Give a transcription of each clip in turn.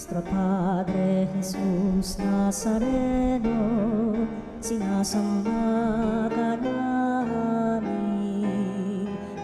Nuestro Padre Jesús Nazareno, sinasamba ka namin,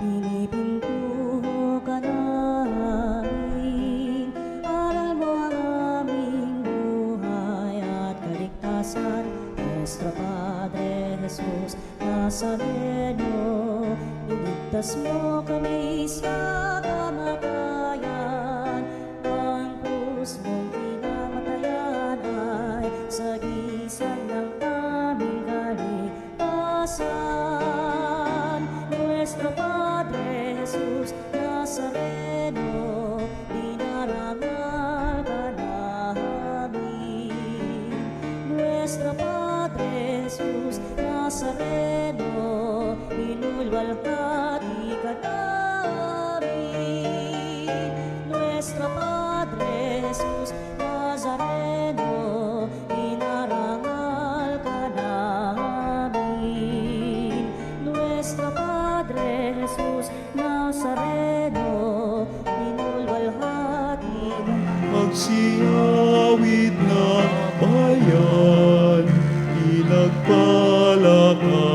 pinipintuho ka namin, aral mo ang aming buhay at kaligtasan. Nuestro Padre Jesús Nazareno, iligtas mo kami sa kamatayan. Ang krus mong pinamatayan ay sagisag ng aming kaligtasan. Nuestro Padre Jesus Nazareno, dinarangal ka namin. Nuestro Padre Jesus Nazareno, inulwalhati ka namin. Nuestro Padre Jesus Nazareno, inarangal ka namin. Nuestro Padre Jesus Nazareno, inulwalhati ka namin. Magsiyawit na bayan, inagpala ka,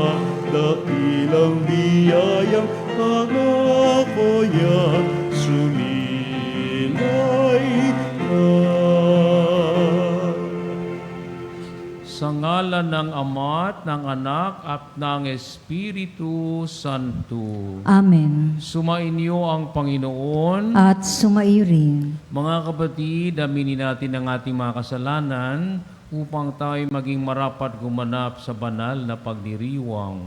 dakilang biyayang pangako yan, sumilay ka. Sa ngalan ng Ama at ng Anak at ng Espiritu Santo. Amen. Sumainyo ang Panginoon. At sumaiyo rin. Mga kapatid, aminin natin ang ating mga kasalanan upang tayo maging marapat gumanap sa banal na pagdiriwang.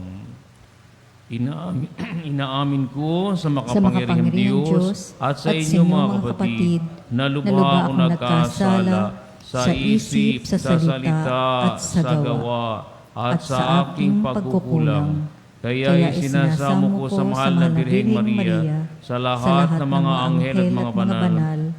Inaamin ko sa makapangyarihang Diyos at sa inyo mga kapatid na lubha akong nagkasala sa isip, sa salita, at sa gawa, at sa aking pagkukulang. Kaya isinasamo ko sa mahal na Birheng Maria, sa lahat ng mga anghel at mga banal,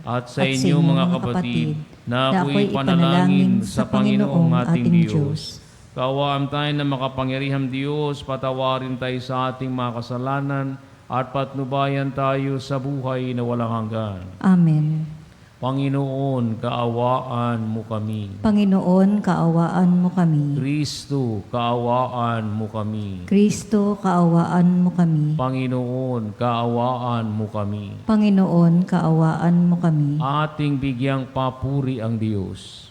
at sa inyo mga kapatid, na ako'y panalangin sa Panginoong ating Diyos. Kaawaan tayo na makapangyarihang Diyos, patawarin tayo sa ating mga kasalanan, at patnubayan tayo sa buhay na walang hanggan. Amen. Panginoon, kaawaan mo kami. Panginoon, kaawaan mo kami. Kristo, kaawaan mo kami. Kristo, kaawaan mo kami. Panginoon, kaawaan mo kami. Panginoon, kaawaan mo kami. Ating bigyang papuri ang Diyos.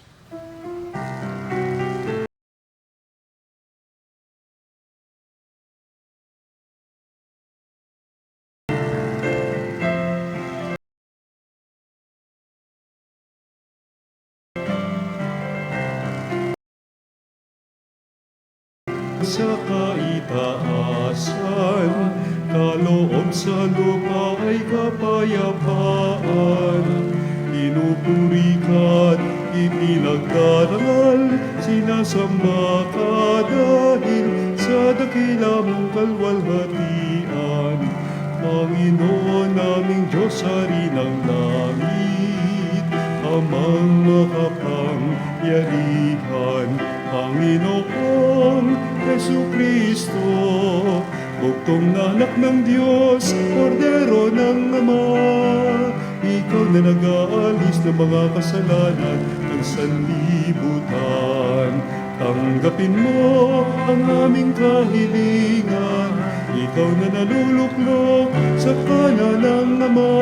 Sa kaitaasan, kaloob sa lupa ay kapayapaan. Pinupuri ka't ipinagdarangal, sinasamba ka dahil sa dakila mong kalwalhatian. Panginoon naming Diyos, Hari ng langit, Amang makapangyarihan, Panginoong Jesucristo, bugtong na anak ng Diyos, kordero ng Ama. Ikaw na nag-aalis ng mga kasalanan ng sanlibutan. Tanggapin mo ang aming kahilingan. Ikaw na naluluklok sa kanan ng Ama.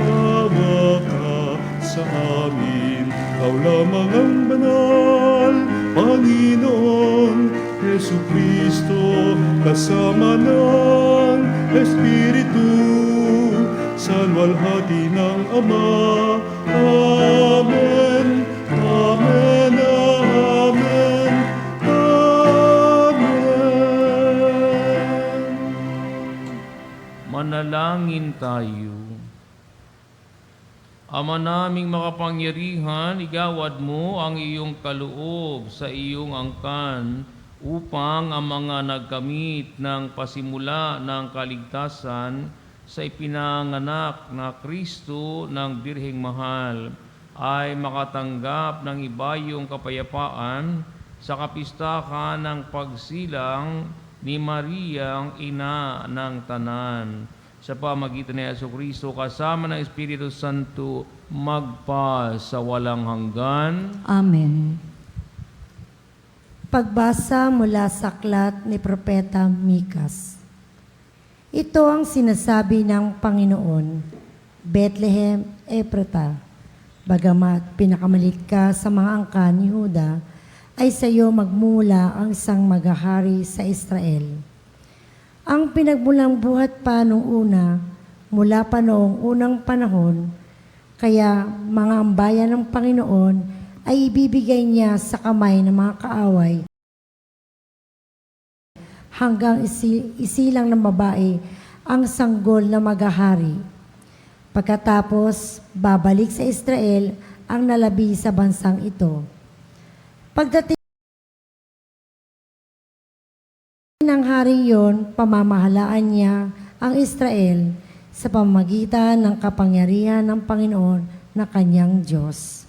Maawa ka sa amin. Ikaw lamang ang banal, Panginoon Jesucristo, kasama ng Espiritu, sa luwalhati ng Ama. Amen, Amen, Amen, Amen. Manalangin tayo. Ama naming makapangyarihan, igawad mo ang iyong kaloob sa iyong angkan upang ang mga nagkamit ng pasimula ng kaligtasan sa ipinanganak na Kristo ng Birheng Mahal ay makatanggap ng ibayong kapayapaan sa kapistahan ng pagsilang ni Maria ang ina ng tanan. Sa pamagitan ni Jesucristo kasama ng Espiritu Santo, magpa sa walang hanggan. Amen. Pagbasa mula sa aklat ni Propeta Mikas. Ito ang sinasabi ng Panginoon, Bethlehem, Ephrata, bagamat pinakamalit ka sa mga angkan ni Huda, ay sa iyo magmula ang isang maghahari sa Israel. Ang pinagmulang buhat pa noong una, mula pa noong unang panahon, kaya mga ambayan ng Panginoon ay ibibigay niya sa kamay ng mga kaaway hanggang isilang ng babae ang sanggol na maghahari. Pagkatapos, babalik sa Israel ang nalabi sa bansang ito. Pagdating ng hari yon, pamamahalaan niya ang Israel sa pamamagitan ng kapangyarihan ng Panginoon na kanyang Diyos.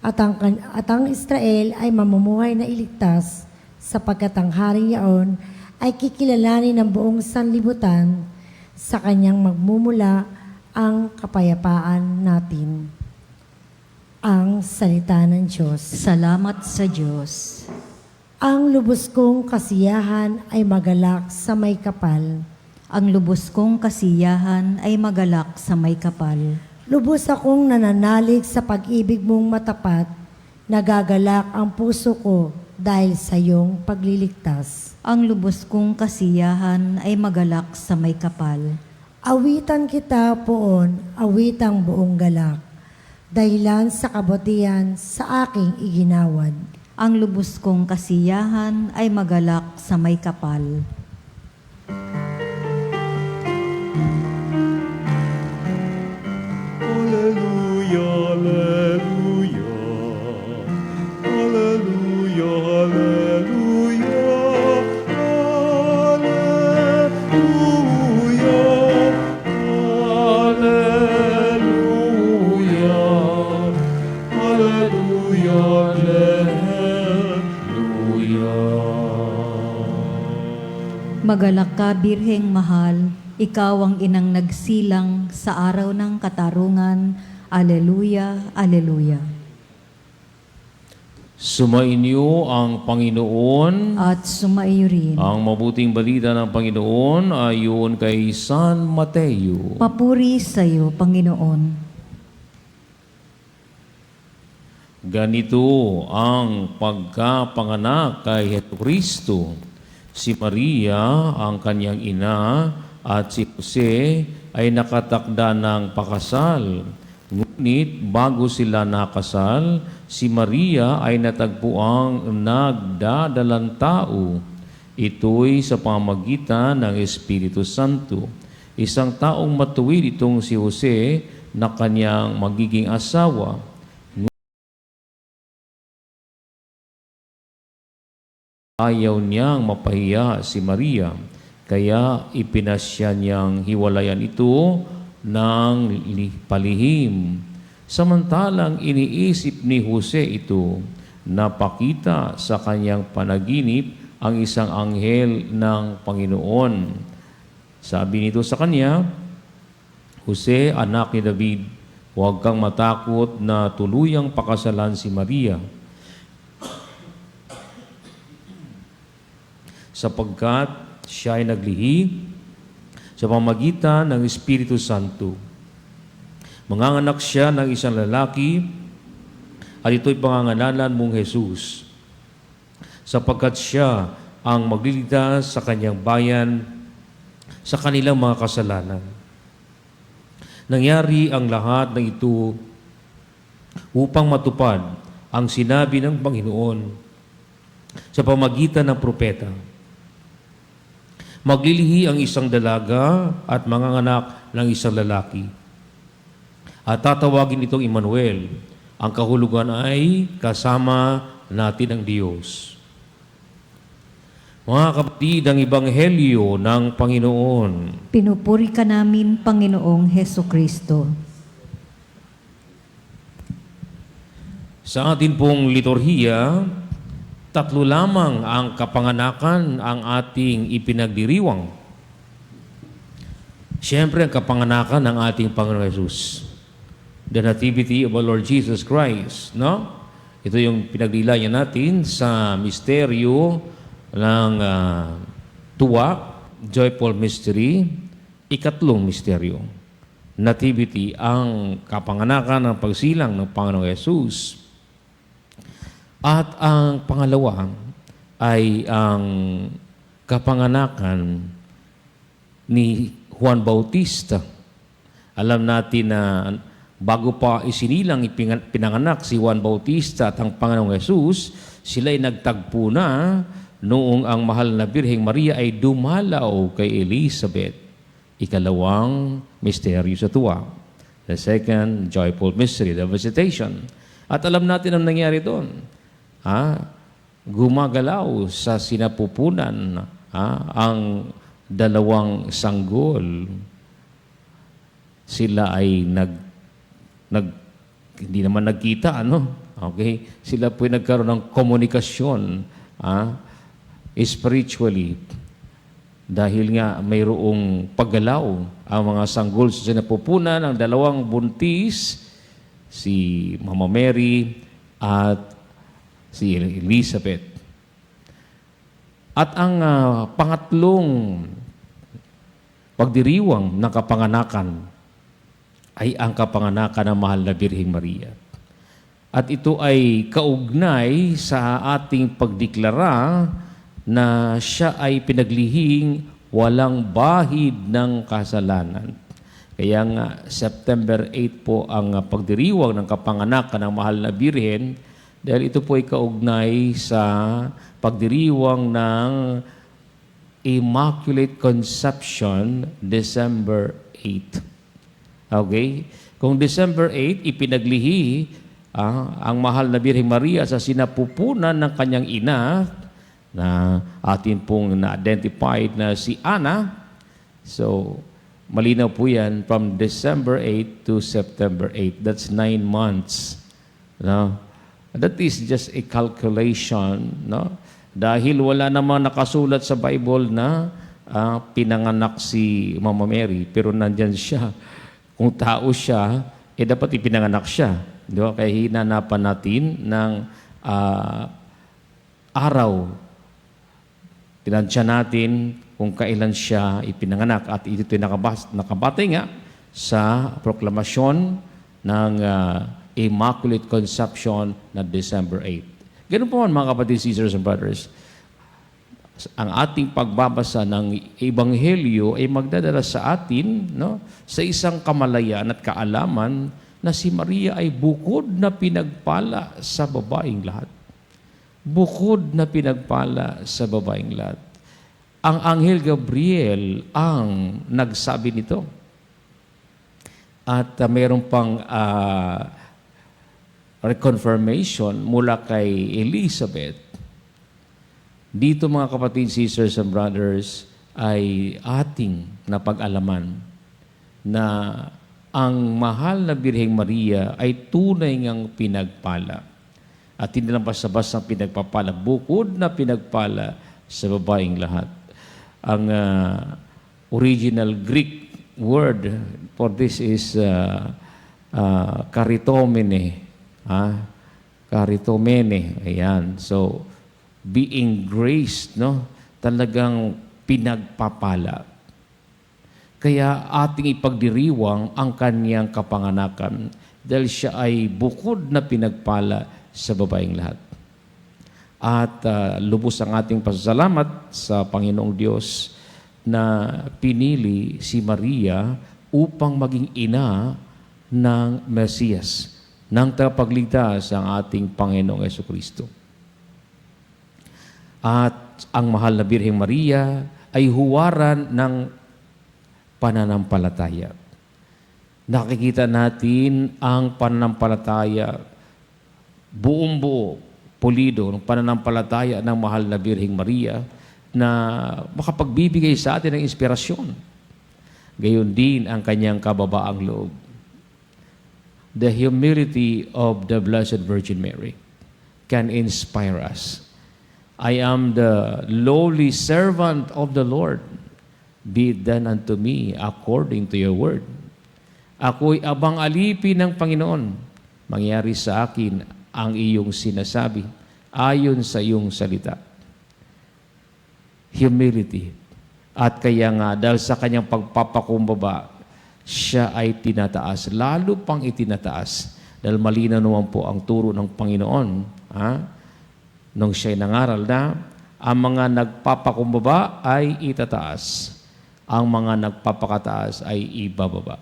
At ang Israel ay mamumuhay na iligtas sapagkat ang hari yaon ay kikilalanin ng buong sanlibutan sa kanyang magmumula ang kapayapaan natin. Ang salita ng Diyos. Salamat sa Diyos. Ang lubos kong kasiyahan ay magalak sa may kapal. Ang lubos kong kasiyahan ay magalak sa may kapal. Lubos akong nananalig sa pag-ibig mong matapat, nagagalak ang puso ko dahil sa iyong pagliligtas. Ang lubos kong kasiyahan ay magalak sa may kapal. Awitan kita poon, awitang buong galak, dahilan sa kabutihan sa aking iginawad. Ang lubos kong kasiyahan ay magalak sa may kapal. Alleluia, alleluia. Alleluia, alleluia. Alleluia. Alleluia. Alleluia. Magalak ka, Birheng mahal, ikaw ang inang nagsilang sa araw ng katarungan. Aleluya, aleluya. Sumainyo ang Panginoon. At sumaiyo rin. Ang mabuting balita ng Panginoon ayon kay San Mateo. Papuri sa iyo, Panginoon. Ganito ang pagkapanganak kay Jesucristo. Si Maria, ang kanyang ina, at si Jose ay nakatakda ng pakasal. Ngunit bago sila nakasal, si Maria ay natagpuang nagdadalang tao. Ito'y sa pamamagitan ng Espiritu Santo. Isang taong matuwid itong si Jose na kanyang magiging asawa. Ayaw niyang mapahiya si Maria, kaya ipinasya niyang hiwalayan ito ng palihim. Samantalang iniisip ni Jose ito, napakita sa kanyang panaginip ang isang anghel ng Panginoon. Sabi nito sa kanya, Jose, anak ni David, huwag kang matakot na tuluyang pakasalan si Maria, sapagkat siya ay naglihi sa pamamagitan ng Espiritu Santo. Manganganak siya ng isang lalaki at ito'y pangangalanan mong Jesus, sapagkat siya ang magliligtas sa kanyang bayan sa kanilang mga kasalanan. Nangyari ang lahat ng ito upang matupad ang sinabi ng Panginoon sa pamamagitan ng propeta. Maglilihi ang isang dalaga at manganganak ng isang lalaki. At tatawagin itong Emmanuel. Ang kahulugan ay kasama natin ang Diyos. Mga kapatid, ang Ebanghelyo ng Panginoon. Pinupuri ka namin, Panginoong Hesukristo. Sa atin pong liturhiya, 3 lamang ang kapanganakan ang ating ipinagdiriwang. Siyempre, ang kapanganakan ng ating Panginoon Jesus. the Nativity of our Lord Jesus Christ, no? Ito yung pinaglilayan natin sa misteryo ng tuwa, joyful mystery, ikatlong misteryo. Nativity, ang kapanganakan ng pagsilang ng Panginoong Yesus. At ang pangalawa ay ang kapanganakan ni Juan Bautista. Alam natin na bago pa isinilang pinanganak si Juan Bautista at ang Panginoong Yesus, sila ay nagtagpo na noong ang mahal na Birheng Maria ay dumalaw kay Elizabeth. Ikalawang misteryo sa tuwa. The second joyful mystery, the visitation. At alam natin ang nangyari doon. Gumagalaw sa sinapupunan ang dalawang sanggol. Sila ay hindi naman nagkita, Okay? Sila po ay nagkaroon ng komunikasyon, spiritually. Dahil nga mayroong paggalaw ang mga sanggol sa sinapupunan ng dalawang buntis, si Mama Mary at si Elizabeth. At ang pangatlong pagdiriwang ng kapanganakan ay ang kapanganakan ng mahal na Birheng Maria. At ito ay kaugnay sa ating pagdeklara na siya ay pinaglihing walang bahid ng kasalanan. Kaya nga, September 8 po ang pagdiriwang ng kapanganakan ng mahal na Birhen dahil ito po ay kaugnay sa pagdiriwang ng Immaculate Conception, December 8. Okay? Kung December 8, ipinaglihi ang mahal na Birheng Maria sa sinapupunan ng kanyang ina na atin pong na-identified na si Ana. So, malinaw po yan from December 8 to September 8. That's 9 months. No? That is just a calculation. No? Dahil wala namang nakasulat sa Bible na pinanganak si Mama Mary, pero nandyan siya. Kung tao siya, dapat ipinanganak siya. Di ba? Kaya hinanapan natin ng araw. Tinansya natin kung kailan siya ipinanganak. At ito ay nakabatay nga sa proklamasyon ng Immaculate Conception na December 8. Ganun po man mga kapatid, sisters and brothers. Ang ating pagbabasa ng Ebanghelyo ay magdadala sa atin sa isang kamalayan at kaalaman na si Maria ay bukod na pinagpala sa babaeng lahat. Bukod na pinagpala sa babaeng lahat. Ang Anghel Gabriel ang nagsabi nito. At mayroon pang reconfirmation mula kay Elizabeth. Dito mga kapatid, sisters and brothers, ay ating napag-alaman na ang mahal na Birheng Maria ay tunay ngang pinagpala. At hindi lang basta-basta pinagpapala, bukod na pinagpala sa babaeng lahat. Ang original Greek word for this is karitomene. Karitomene. Ayan. So, being graced, talagang pinagpapala. Kaya ating ipagdiriwang ang kanyang kapanganakan dahil siya ay bukod na pinagpala sa babaeng lahat. At lubos ang ating pasasalamat sa Panginoong Diyos na pinili si Maria upang maging ina ng Mesiyas, ng tagapagligtas ang ating Panginoong Jesucristo. At ang mahal na Birheng Maria ay huwaran ng pananampalataya. Nakikita natin ang pananampalataya buong-buo, pulido, ng pananampalataya ng mahal na Birheng Maria na makapagbibigay sa atin ng inspirasyon. Gayon din ang kanyang kababaang loob. The humility of the Blessed Virgin Mary can inspire us. I am the lowly servant of the Lord. Be it done unto me according to your word. Ako'y abang alipin ng Panginoon. Mangyari sa akin ang iyong sinasabi ayon sa iyong salita. Humility. At kaya nga, dahil sa kanyang pagpapakumbaba, siya ay tinataas. Lalo pang itinataas. Dahil malinaw naman po ang turo ng Panginoon. Nung siya'y nangaral na, ang mga nagpapakumbaba ay itataas. Ang mga nagpapakataas ay ibababa.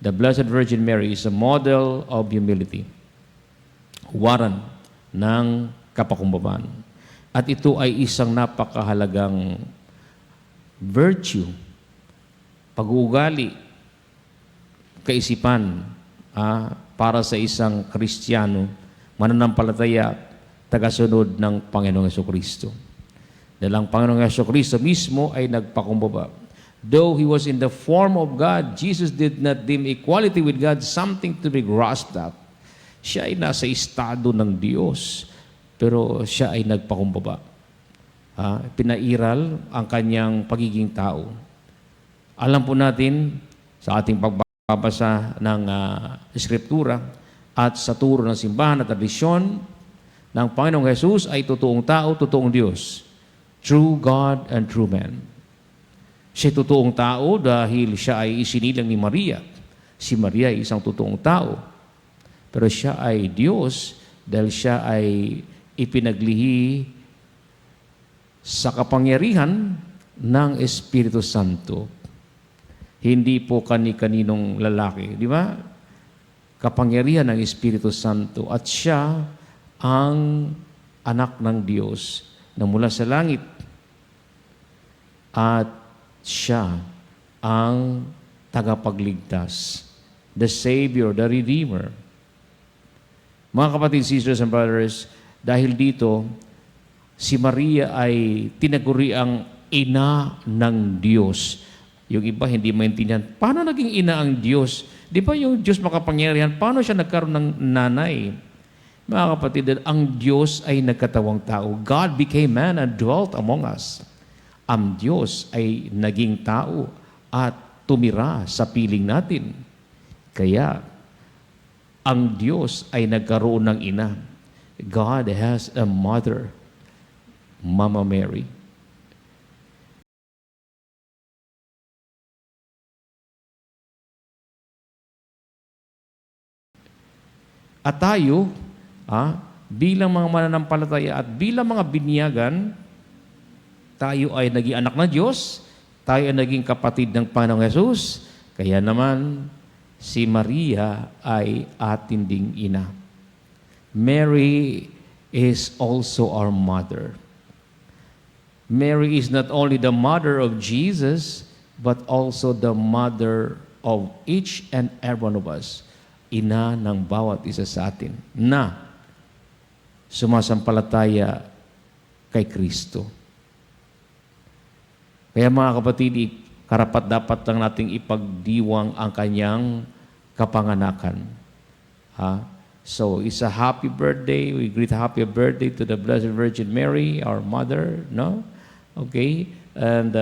The Blessed Virgin Mary is a model of humility. Waran ng kapakumbabaan. At ito ay isang napakahalagang virtue, pag-uugali, kaisipan para sa isang Kristiyano, mananampalataya, tagasunod ng Panginoong Jesucristo. Dahil ang Panginoong Jesucristo mismo ay nagpakumbaba. Though He was in the form of God, Jesus did not deem equality with God something to be grasped at. Siya ay nasa estado ng Diyos, pero siya ay nagpakumbaba. Pinairal ang kanyang pagiging tao. Alam po natin sa ating pagbabasa ng Eskriptura at sa turo ng simbahan at tradisyon ng Panginoong Jesus ay totoong tao, totoong Diyos. True God and true man. Siya ay totoong tao dahil siya ay isinilang ni Maria. Si Maria ay isang totoong tao. Pero siya ay Diyos dahil siya ay ipinaglihi sa kapangyarihan ng Espiritu Santo. Hindi po kani-kaninong lalaki. Di ba? Kapangyarihan ng Espiritu Santo. At siya ang anak ng Diyos na mula sa langit. At siya ang tagapagligtas, the Savior, the Redeemer. Mga kapatid, sisters and brothers, dahil dito, si Maria ay tinaguri ang ina ng Diyos. Yung iba hindi maintindihan, paano naging ina ang Diyos? Di ba yung Diyos makapangyarihan, paano siya nagkaroon ng nanay? Mga kapatid, ang Diyos ay nagkatawang tao. God became man and dwelt among us. Ang Diyos ay naging tao at tumira sa piling natin. Kaya, ang Diyos ay nagkaroon ng ina. God has a mother, Mama Mary. At tayo, bilang mga mananampalataya at bilang mga binyagan, tayo ay naging anak ng Diyos, tayo ay naging kapatid ng Panginoong Jesus, kaya naman si Maria ay atin ding ina. Mary is also our mother. Mary is not only the mother of Jesus, but also the mother of each and every one of us. Ina ng bawat isa sa atin na sumasampalataya kay Kristo. Kaya mga kapatid, karapat-dapat lang nating ipagdiwang ang kanyang kapanganakan. So, it's a happy birthday. We greet happy birthday to the Blessed Virgin Mary, our mother, no? Okay? And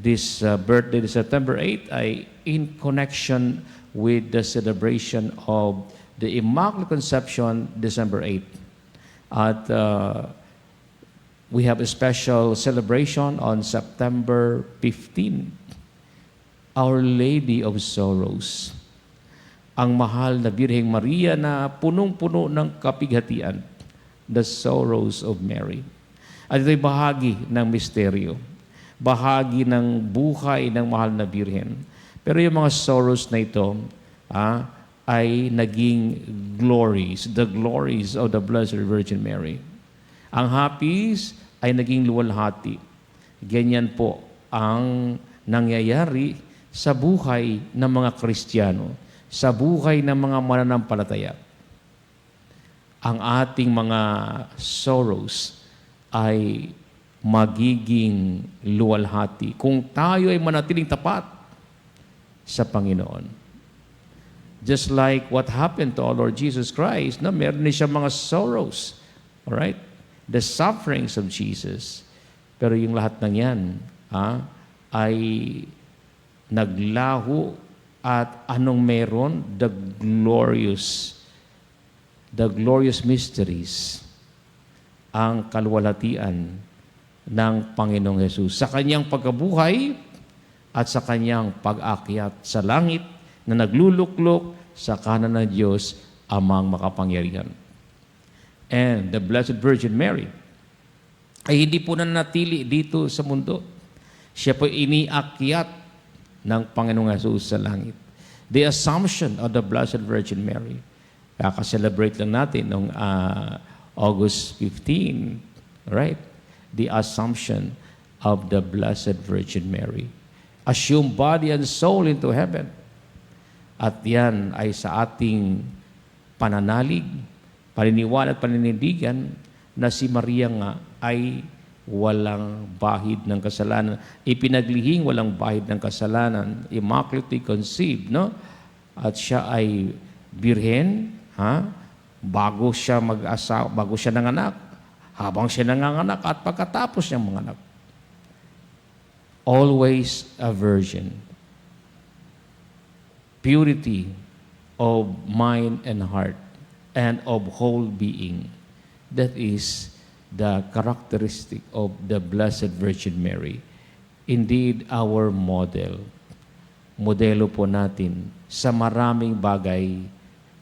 this birthday, September 8, ay in connection with the celebration of the Immaculate Conception, December 8. At we have a special celebration on September 15. Our Lady of Sorrows. Ang mahal na Birheng Maria na punong-puno ng kapighatian. The Sorrows of Mary. At ito'y bahagi ng misteryo. Bahagi ng buhay ng mahal na Birhen. Pero yung mga sorrows na ito ay naging glories. The glories of the Blessed Virgin Mary. Ang hapis ay naging luwalhati. Ganyan po ang nangyayari sa buhay ng mga Kristiyano, sa buhay ng mga mananampalataya. Ang ating mga sorrows ay magiging luwalhati kung tayo ay manatiling tapat sa Panginoon. Just like what happened to our Lord Jesus Christ, meron din siya mga sorrows. Alright? The sufferings of Jesus. Pero yung lahat ng yan ay naglaho At anong meron? The glorious mysteries, ang kalwalhatian ng Panginoong Hesus sa kanyang pagkabuhay at sa kanyang pag-akyat sa langit na nagluluklok sa kanan ng Diyos amang makapangyarihan. And the Blessed Virgin Mary ay hindi po nanatili dito sa mundo. Siya po iniakyat ng Panginoong Hesus sa langit. The Assumption of the Blessed Virgin Mary. Kaka-celebrate lang natin noong August 15, right? The Assumption of the Blessed Virgin Mary. Assume body and soul into heaven. At yan ay sa ating pananalig, paniniwala at paninindigan na si Maria nga ay walang bahid ng kasalanan. Ipinaglihing walang bahid ng kasalanan, immaculately conceived, no? At siya ay birhen, bago siya mag-asawa, bago siya nanganak, habang siya nanganganak at pagkatapos niyang manganak. Always a virgin. Purity of mind and heart and of whole being. That is the characteristic of the Blessed Virgin Mary. Indeed, our model. Modelo po natin sa maraming bagay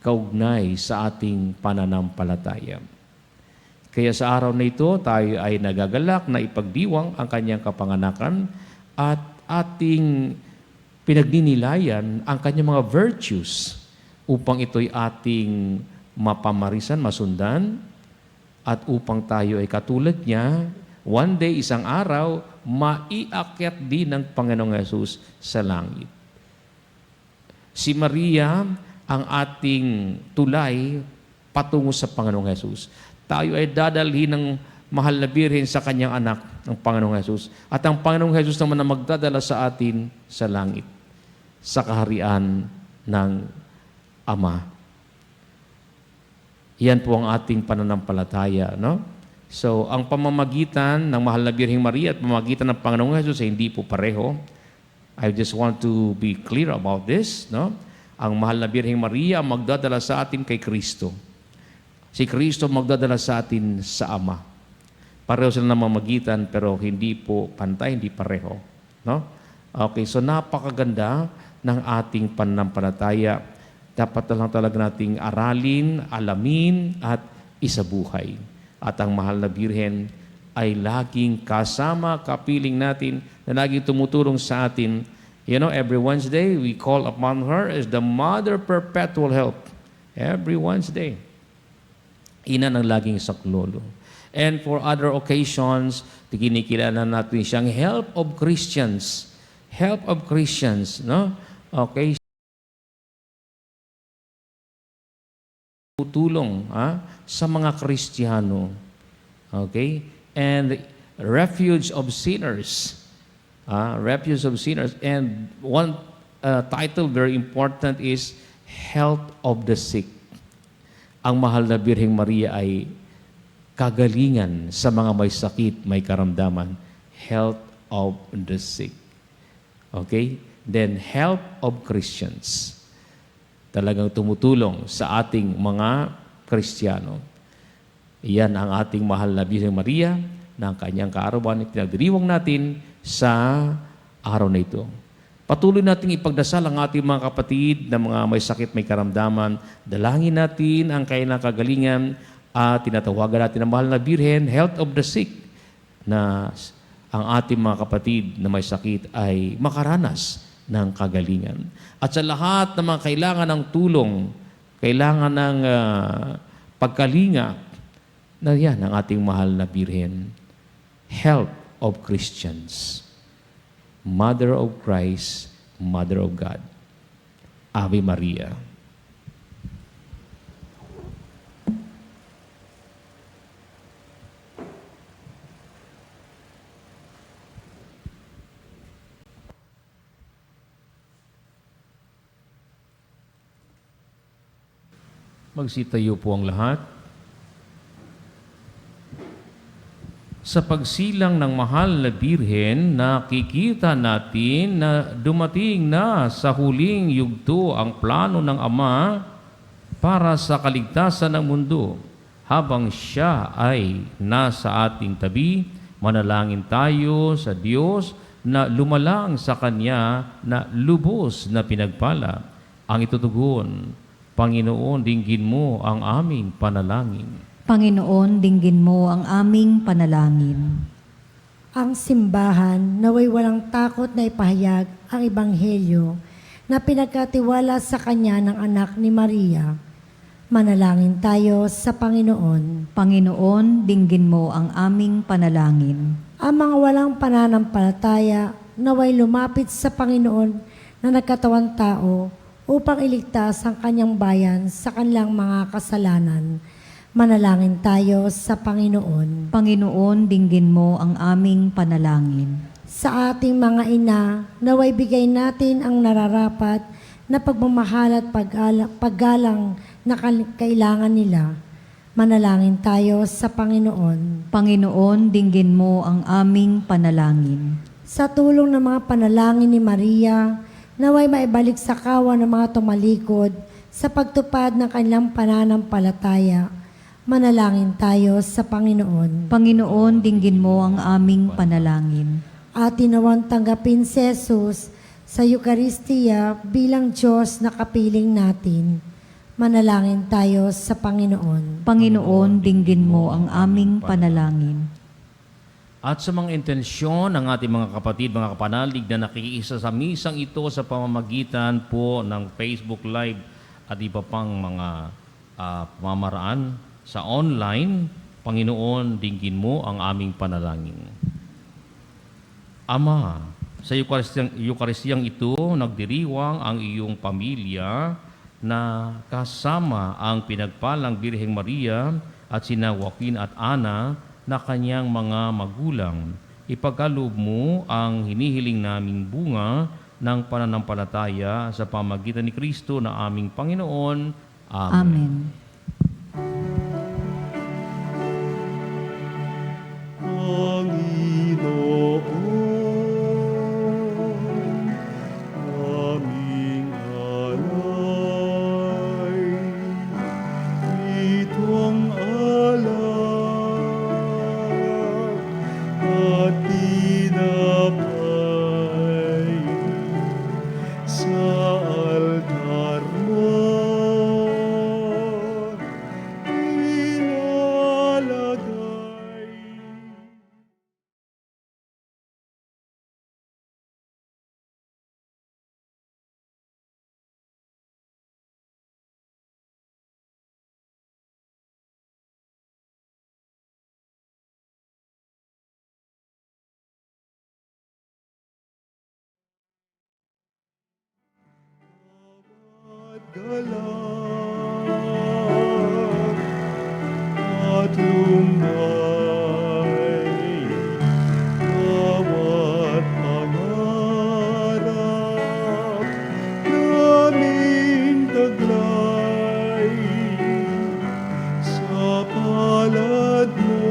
kaugnay sa ating pananampalataya. Kaya sa araw na ito, tayo ay nagagalak na ipagdiwang ang kanyang kapanganakan at ating pinagninilayan ang kanyang mga virtues upang ito'y ating mapamarisan, masundan, at upang tayo ay katulad niya, one day, isang araw, maiakyat din ng Panginoong Hesus sa langit. Si Maria ang ating tulay patungo sa Panginoong Hesus. Tayo ay dadalhin ng mahal na birhen sa kanyang anak, ng Panginoong Hesus. At ang Panginoong Hesus naman na magdadala sa atin sa langit, sa kaharian ng Ama. Yan po ang ating pananampalataya, no? So, ang pamamagitan ng mahal na Birheng Maria at pamamagitan ng Panginoong Hesus ay hindi po pareho. I just want to be clear about this, no? Ang mahal na Birheng Maria magdadala sa atin kay Kristo. Si Kristo magdadala sa atin sa Ama. Pareho sila na mamagitan pero hindi po pantay, hindi pareho. No? Okay, so napakaganda ng ating pananampalataya. Dapat na lang talaga nating aralin, alamin at isabuhay. At ang mahal na Birhen ay laging kasama, kapiling natin na laging tumutulong sa atin. You know, every Wednesday, we call upon her as the Mother Perpetual Help. Every Wednesday. Ina ng laging saklolo. And for other occasions, kinikilala natin siyang Help of Christians. Help of Christians, no? Okay. Tutulong sa mga Kristiyano. Okay? And refuge of sinners. Refuge of sinners. And one title very important is Health of the Sick. Ang mahal na Birheng Maria ay kagalingan sa mga may sakit, may karamdaman. Health of the sick. Okay? Then, help of Christians. Talagang tumutulong sa ating mga Kristiyano. Iyan ang ating mahal na Birheng Maria na ang kanyang kaarawan. Pinagdiriwang natin sa araw na ito. Patuloy nating ipagdasal ang ating mga kapatid na mga may sakit, may karamdaman. Dalangin natin ang kanilang kagalingan at tinatawagan natin ang mahal na Birhen, health of the sick, na ang ating mga kapatid na may sakit ay makaranas ng kagalingan. At sa lahat ng mga kailangan ng tulong, kailangan ng pagkalinga, na yan ang ating mahal na Birhen, health of Christians. Mother of Christ, Mother of God. Ave Maria. Magsitayo po ang lahat. Sa pagsilang ng mahal na birhen, nakikita natin na dumating na sa huling yugto ang plano ng Ama para sa kaligtasan ng mundo. Habang siya ay nasa ating tabi, manalangin tayo sa Diyos na lumalang sa Kanya na lubos na pinagpala. Ang itutugon, Panginoon, dinggin mo ang aming panalangin. Panginoon, dinggin mo ang aming panalangin. Ang simbahan naway walang takot na ipahayag ang ebanghelyo na pinagkatiwala sa kanya ng anak ni Maria. Manalangin tayo sa Panginoon. Panginoon, dinggin mo ang aming panalangin. Ang mga walang pananampalataya naway lumapit sa Panginoon na nagkatawang tao upang iligtas ang kanyang bayan sa kanilang mga kasalanan. Manalangin tayo sa Panginoon. Panginoon, dinggin mo ang aming panalangin. Sa ating mga ina, naway bigay natin ang nararapat na pagmamahal at paggalang na kailangan nila. Manalangin tayo sa Panginoon. Panginoon, dinggin mo ang aming panalangin. Sa tulong ng mga panalangin ni Maria, naway maibalik sa kawan ng mga tumalikod sa pagtupad ng kanilang pananampalataya. Manalangin tayo sa Panginoon. Panginoon, dinggin mo ang aming panalangin. At tinawang tanggapin si Jesus sa Eucharistia bilang Diyos na kapiling natin. Manalangin tayo sa Panginoon. Panginoon, dinggin mo ang aming panalangin. At sa mga intensyon ng ating mga kapatid, mga kapanalig na nakikiisa sa misang ito sa pamamagitan po ng Facebook Live at iba pang mga pamamaraan sa online, Panginoon, dinggin mo ang aming panalangin. Ama, sa Eucharistiyang ito, nagdiriwang ang iyong pamilya na kasama ang pinagpalang Birheng Maria at sina Joaquin at Ana na kanyang mga magulang. Ipagkaloob mo ang hinihiling naming bunga ng pananampalataya sa pamagitan ni Kristo na aming Panginoon. Amen. Amen. Panginoon, aming alay, ito ang alak at tinapay sa altar mo. Galak at lumbay, bawat pangarap naming taglay sa palad mo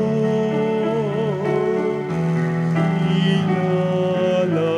ilalagay.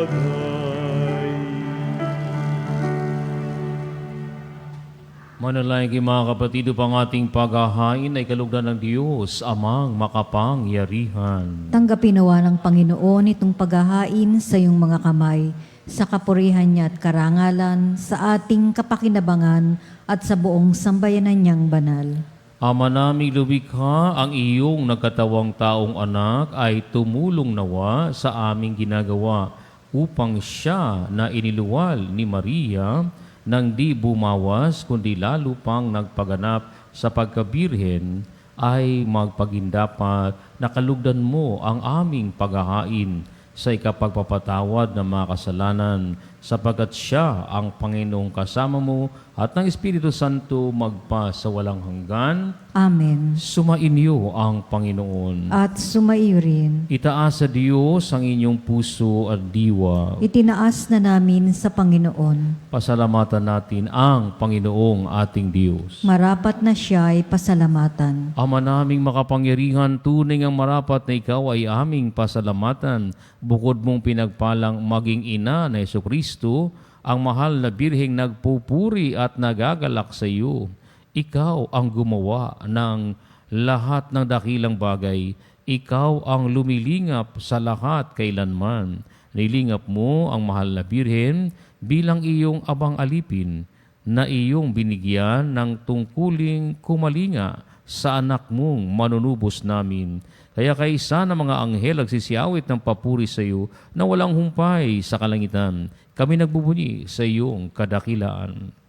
Manalangin mga kapatid, upang ating paghahain ay kalugdan ng Diyos, Amang makapangyarihan. Tanggapin nawa ng Panginoon itong paghahain sa iyong mga kamay, sa kapurihan niya at karangalan, sa ating kapakinabangan at sa buong sambayanan niyang banal. Ama naming lumikha, ang iyong nagkatawang taong anak ay tumulong nawa sa aming ginagawa upang siya na iniluwal ni Maria nang di bumawas kundi lalo pang nagpaganap sa pagkabirhen ay magpagindapat na kalugdan mo ang aming paghahain sa ikapagpapatawad ng mga kasalanan sapagkat siya ang Panginoong kasama mo at ng Espiritu Santo magpa sa walang hanggan. Amen. Sumainyo ang Panginoon. At sumaiyo rin. Itaas sa Diyos ang inyong puso at diwa. Itinaas na namin sa Panginoon. Pasalamatan natin ang Panginoong ating Diyos. Marapat na siya ay pasalamatan. Ama naming makapangyarihan, tunay ang marapat na ikaw ay aming pasalamatan. Bukod mong pinagpalang maging ina na Jesucristo, ang mahal na birheng nagpupuri at nagagalak sa iyo. Ikaw ang gumawa ng lahat ng dakilang bagay. Ikaw ang lumilingap sa lahat kailanman. Nilingap mo ang mahal na birhen bilang iyong abang alipin na iyong binigyan ng tungkuling kumalinga sa anak mong manunubos namin. Kaya kaisa ng mga anghel nagsisiyawit ng papuri sa iyo na walang humpay sa kalangitan. Kami nagbubunyi sa iyong kadakilaan.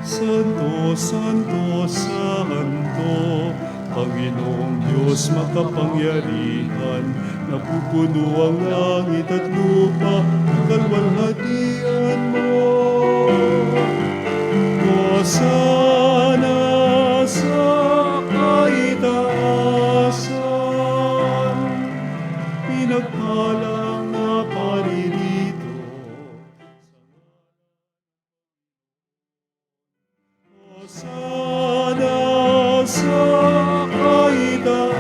Santo, Santo, Santo, Panginoong Diyos makapangyarihan, napupuno ang langit at lupa, ang kalwalhatian mo. Hosana sa kaitaasan, pinagpalang na paririto. Hosana sa kaitaasan.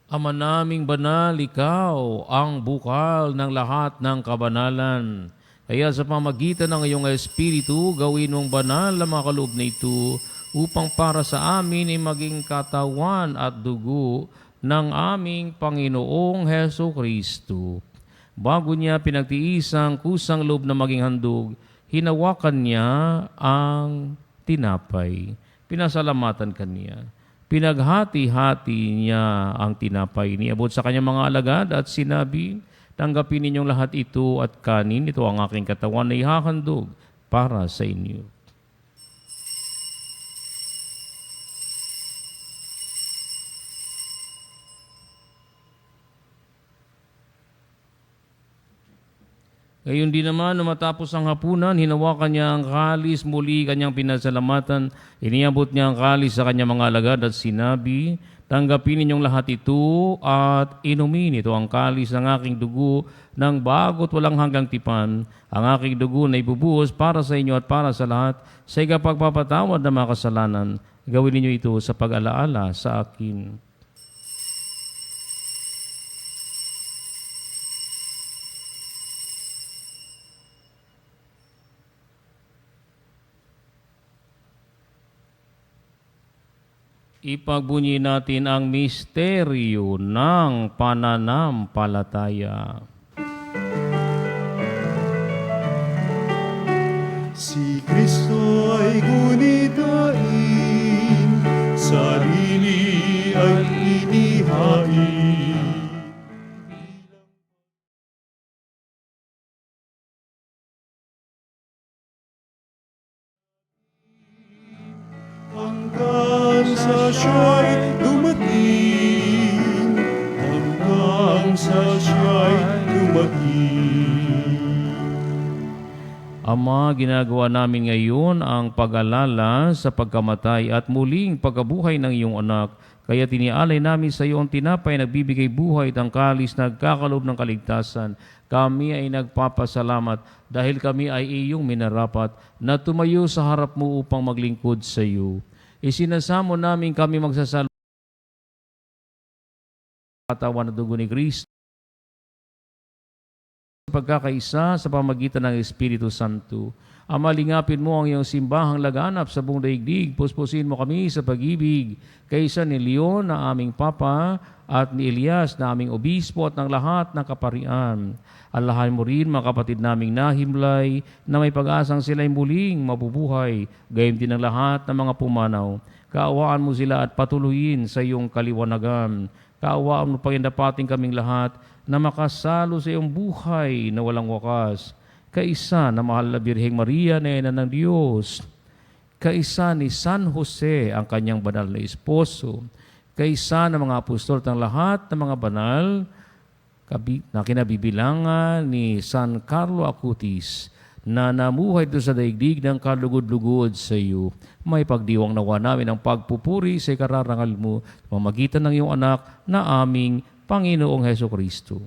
Ama naming banal, ikaw ang bukal ng lahat ng kabanalan. Kaya sa pamagitan ng iyong Espiritu, gawin mong banal ang mga kaloob na ito upang para sa amin ay maging katawan at dugo ng aming Panginoong Heso Kristo. Bago niya pinagtiis ang kusang loob na maging handog, hinawakan niya ang tinapay. Pinasalamatan kaniya. Pinaghati-hati niya ang tinapay. Niabot sa kanyang mga alagad at sinabi, tanggapin ninyong lahat ito at kanin. Ito ang aking katawan na ihahandog para sa inyo. Gayon din naman, na matapos ang hapunan, hinawakan niya ang kalis, muli kanyang pinasalamatan, iniabot niya ang kalis sa kanyang mga alagad at sinabi, tanggapin ninyong lahat ito at inumin. Ito ang kalis ng aking dugo ng bago't walang hanggang tipan. Ang aking dugo na ibubuhos para sa inyo at para sa lahat sa ikapagpapatawad ng mga kasalanan. Gawin ninyo ito sa pag-alaala sa akin. Ipagbunyi natin ang misteryo ng pananampalataya. Si Kristo ay gunitain, sarili ay inihain. Hanggang sa siya'y dumating, hanggang sa siya'y dumating. Ama, ginagawa namin ngayon ang pag-alala sa pagkamatay at muling pagkabuhay ng iyong anak. Kaya tinialay namin sa iyo ang tinapay na nagbibigay buhay at ang kalis na nagkakaloob ng kaligtasan. Kami ay nagpapasalamat dahil kami ay iyong minarapat na tumayo sa harap mo upang maglingkod sa iyo. Isinasamo namin kami magsasalo katawan na dugo ni Kristo sa pagkakaisa sa pamagitan ng Espiritu Santo. Ama, lingapin mo ang iyong simbahang laganap sa buong daigdig. Puspusin mo kami sa pag-ibig kaysa ni Leon na aming Papa at ni Elias na aming Obispo at ng lahat ng kaparian. Alahan mo rin mga kapatid naming nahimlay na may pag-asang sila'y muling mabubuhay, gayem din ang lahat ng mga pumanaw. Kaawaan mo sila at patuloyin sa iyong kaliwanagan. Kaawaan mo pagindapating kaming lahat na makasalo sa iyong buhay na walang wakas. Kaisa na mahal na Birheng Maria na ina ng Diyos. Kaisa ni San Jose ang kanyang banal na esposo. kaysa ng mga apostol at ng lahat ng mga banal na kinabibilangan ni San Carlo Acutis na namuhay doon sa daigdig ng kalugod-lugod sa iyo. May pagdiwang nawa namin ang pagpupuri sa ikararangal mo sa pamamagitan ng iyong anak na aming Panginoong Heso Kristo.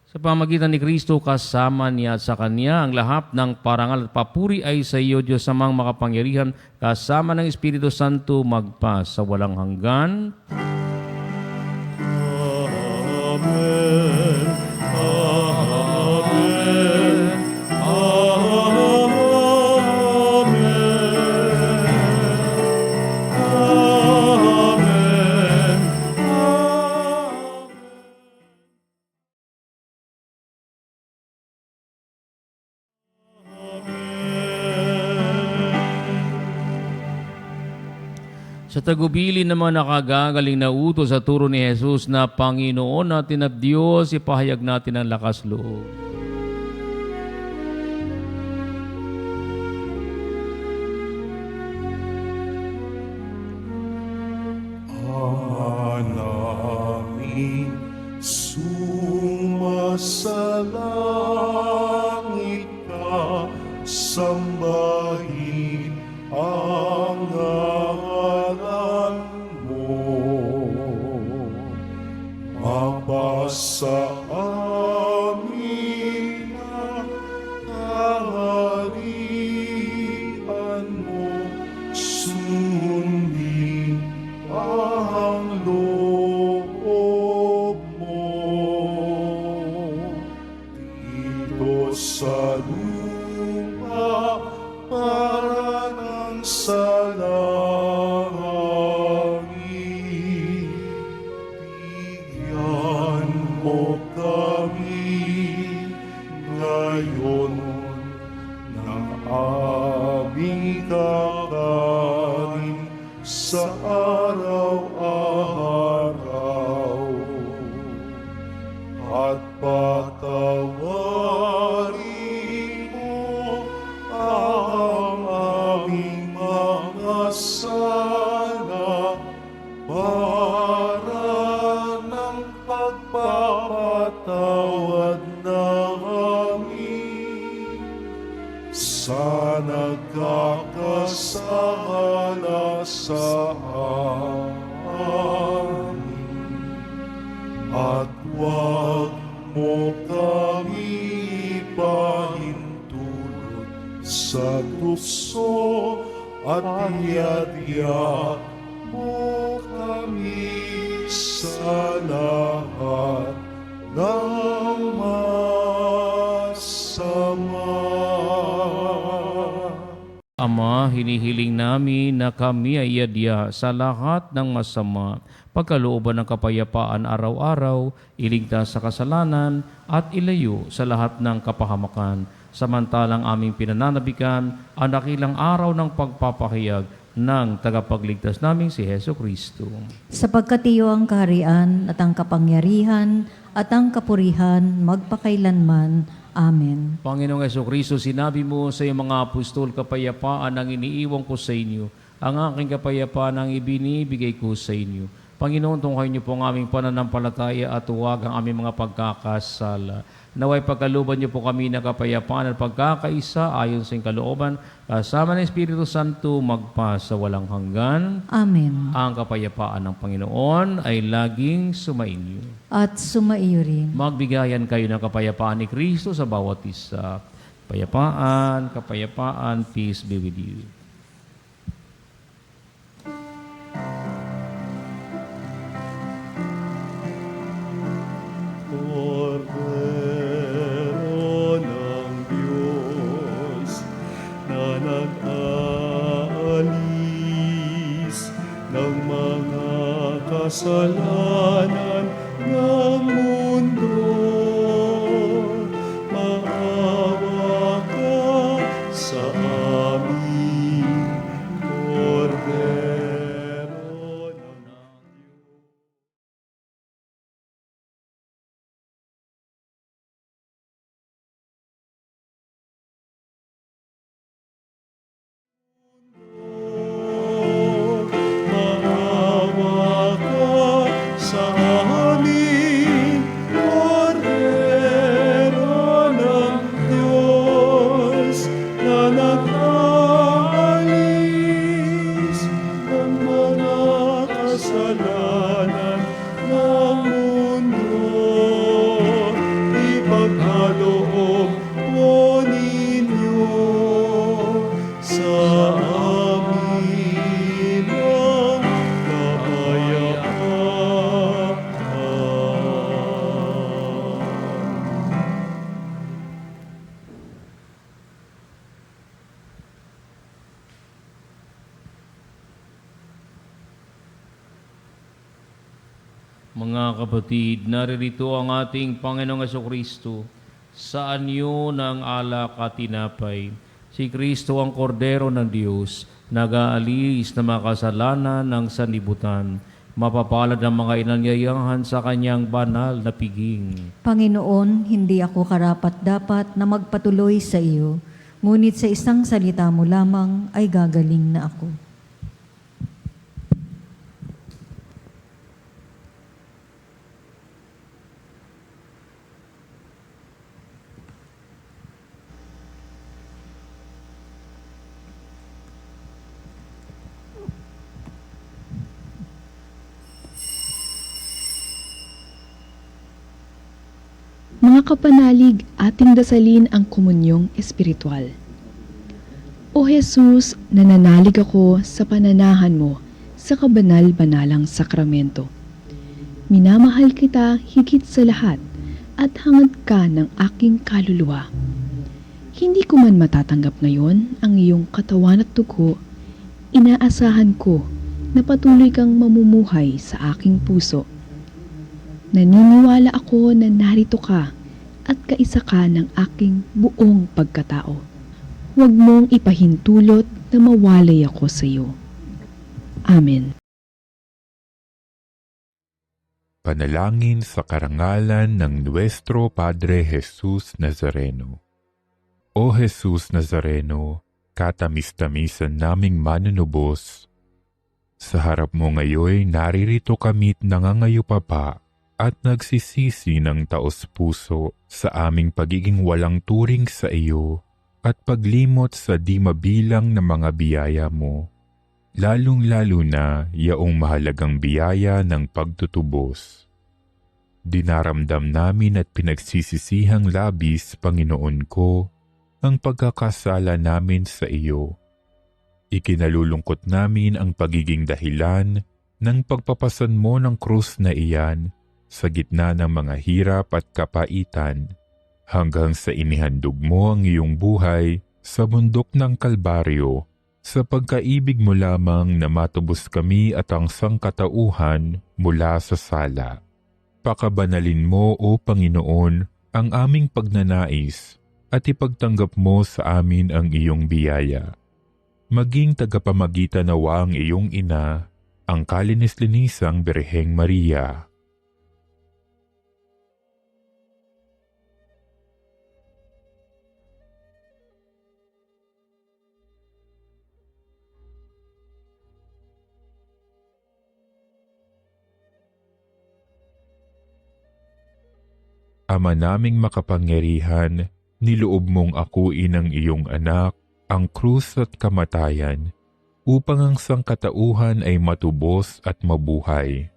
Sa pamagitan ni Kristo, kasama niya at sa Kanya, ang lahat ng parangal at papuri ay sa iyo, Diyos amang makapangyarihan, kasama ng Espiritu Santo, magpa sa walang hanggan. Amen. Amen. Amen. Amen. Sa tagubilin naman nakagagaling na utos sa turo ni Jesus na Panginoon natin at Diyos, ipahayag natin ang lakas loob. Anaming sumasalangit ka, sambahin ang ngalan mo. Mapasa amin ang kaharian mo, sundin ang loob mo. Dito sa lupa para ng sa langit, bigyan mo kami ngayon ng aming kakanin sa araw-araw, at patawarin mo ang aming mga sala para ng pagpapatawad namin sa nagkakasala sa amin. At huwag mo kami pahintulot sa tukso, at iadya mo kami sa lahat ng masama. Ama, hinihiling namin na kami ay iadya sa lahat ng masama, pagkalooban ng kapayapaan araw-araw, iligtas sa kasalanan, at ilayo sa lahat ng kapahamakan. Samantalang aming pinananabikan ang dakilang araw ng pagpapahayag ng tagapagligtas naming si Heso Kristo. Sapagkat iyo ang kaharian at ang kapangyarihan at ang kapurihan magpakailanman. Amen. Panginoong Heso Kristo, sinabi mo sa iyong mga apostol, kapayapaan ang iniiwan ko sa inyo. Ang aking kapayapaan ang ibinibigay ko sa inyo. Panginoon, tunghayin niyo po ang aming pananampalataya at huwag ang aming mga pagkakasala. Naway pagkaluban niyo po kami ng kapayapaan at pagkakaisa ayon sa iyong kalooban, kasama ng Espiritu Santo, magpa sa walang hanggan. Amen. Ang kapayapaan ng Panginoon ay laging sumainyo. At sumaiyo rin. Magbigayan kayo ng kapayapaan ni Kristo sa bawat isa. Kapayapaan, kapayapaan, peace be with you. Kordero ng Diyos na nag-aalis ng mga kasalanan ng mundo, maawa ka sa amin, Kordero ng Diyos. mga kapatid, naririto ang ating Panginoong Jesucristo sa anyo ng alak at tinapay. Si Kristo ang kordero ng Diyos, nag-aalis na mga kasalanan ng sanlibutan. Mapapalad ang mga inanyayahan sa kanyang banal na piging. Panginoon, hindi ako karapat-dapat na magpatuloy sa iyo, ngunit sa isang salita mo lamang ay gagaling na ako. Mga kapanalig, ating dasalin ang komunyong espiritual. O Jesus, nananalig ako sa pananahan mo sa kabanal-banalang sakramento. Minamahal kita higit sa lahat at hangad ka ng aking kaluluwa. Hindi ko man matatanggap ngayon ang iyong katawan at dugo, inaasahan ko na patuloy kang mamumuhay sa aking puso. Naniniwala ako na narito ka at kaisa ka ng aking buong pagkatao. Huwag mong ipahintulot na mawalay ako sa iyo. Amen. Panalangin sa karangalan ng Nuestro Padre Jesus Nazareno. O Jesus Nazareno, katamis-tamisan naming manunubos, sa harap mo ngayon naririto kami't nangangayupapa at nagsisisi ng taos-puso sa aming pagiging walang turing sa iyo at paglimot sa di mabilang na mga biyaya mo, lalong-lalo na yaong mahalagang biyaya ng pagtutubos. Dinaramdam namin at pinagsisisihang labis, Panginoon ko, ang pagkakasala namin sa iyo. Ikinalulungkot namin ang pagiging dahilan ng pagpapasan mo ng krus na iyan sa gitna ng mga hirap at kapaitan, hanggang sa inihandog mo ang iyong buhay sa bundok ng Kalbaryo, sa pagkaibig mo lamang na matubos kami at ang sangkatauhan mula sa sala. Pakabanalin mo, O Panginoon, ang aming pagnanais at ipagtanggap mo sa amin ang iyong biyaya. Maging tagapamagitan nawa ang iyong ina, ang kalinis-linisang Birheng Maria. Ama naming makapangyarihan, niloob mong akuin ang iyong anak, ang krus at kamatayan, upang ang sangkatauhan ay matubos at mabuhay.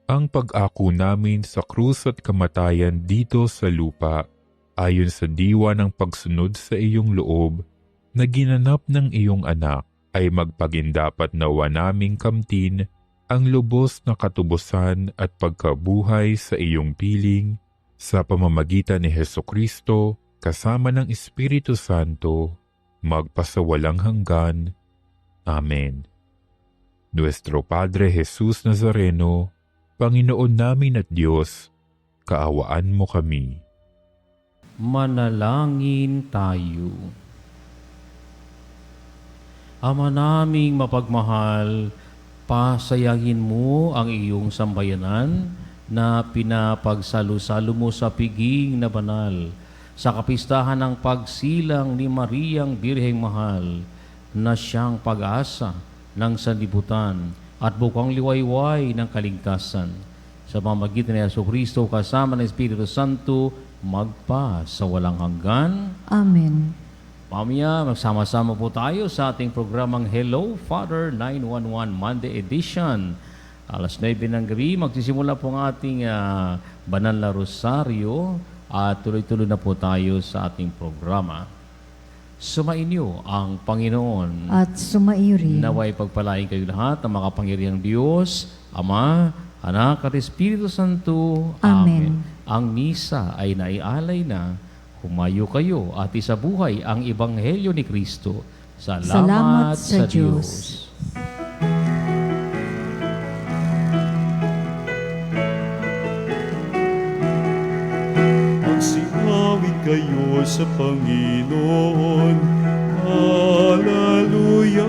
Ang pag-ako namin sa krus at kamatayan dito sa lupa, ayon sa diwa ng pagsunod sa iyong loob, na ginanap ng iyong anak, ay magpagindapat nawa naming kamtin ang lubos na katubusan at pagkabuhay sa iyong piling, sa pamamagitan ni Hesukristo, kasama ng Espiritu Santo, magpasawalang hanggan. Amen. Nuestro Padre Jesus Nazareno, Panginoon namin at Diyos, kaawaan mo kami. Manalangin tayo. Ama naming mapagmahal, pasayangin mo ang iyong sambayanan na pinapagsalo-salo mo sa piging na banal sa kapistahan ng pagsilang ni Mariang Birheng Mahal na siyang pag-asa ng sanlibutan at bukang liwayway ng kaligtasan. Sa pamamagitan ni Jesucristo kasama ng Espiritu Santo, magpa sa walang hanggan. Amen. Mamaya, magsama-sama po tayo sa ating programang Hello Father 911 Monday Edition. Alas 9 ng gabi, magsisimula po ang ating banal na rosaryo at tuloy-tuloy na po tayo sa ating programa. Sumainyo ang Panginoon. At sumaiyo rin. Naway pagpalain kayo lahat ng makapangyarihang Diyos, Ama, Anak at Espiritu Santo. Amen. Ang misa ay naialay na. Humayo kayo at isabuhay ang Ebanghelyo ni Kristo. Salamat sa Diyos. kayo sa Panginoon. Hallelujah!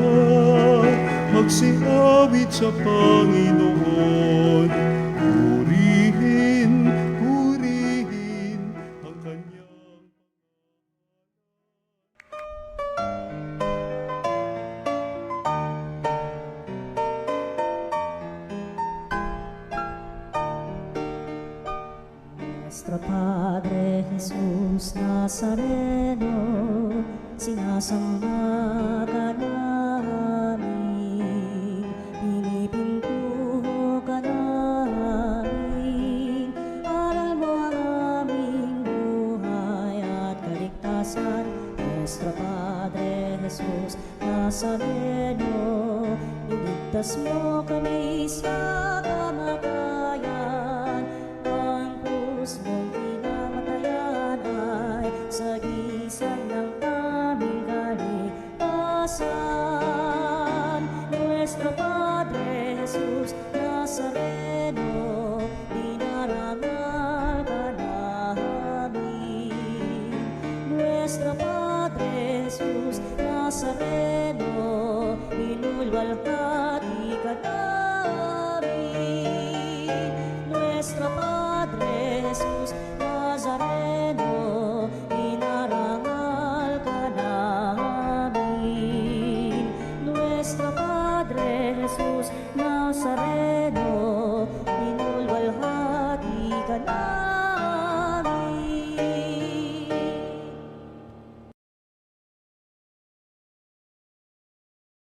Magsiawit sa Panginoon. Purihin, purihin ang kanyang Nuestro Padre Jesus Nazareno, sinasamba ka namin, pinipintuho ka namin, aral mo ang aming buhay at kaligtasan. Nuestro Padre Jesus Nazareno, iligtas mo kami sa kamatayan, ang krus mong pinamatayan ay sagisag ng aming kaligtasan. Nuestro Padre Jesus Nazareno, dinarangal ka namin. Nuestro Padre Jesus Nazareno, inulwalhati ka namin. Nuestro Padre Jesus Nazareno, inarangal ka namin. Nuestro Padre Jesus Nazareno, inulwalhati ka namin.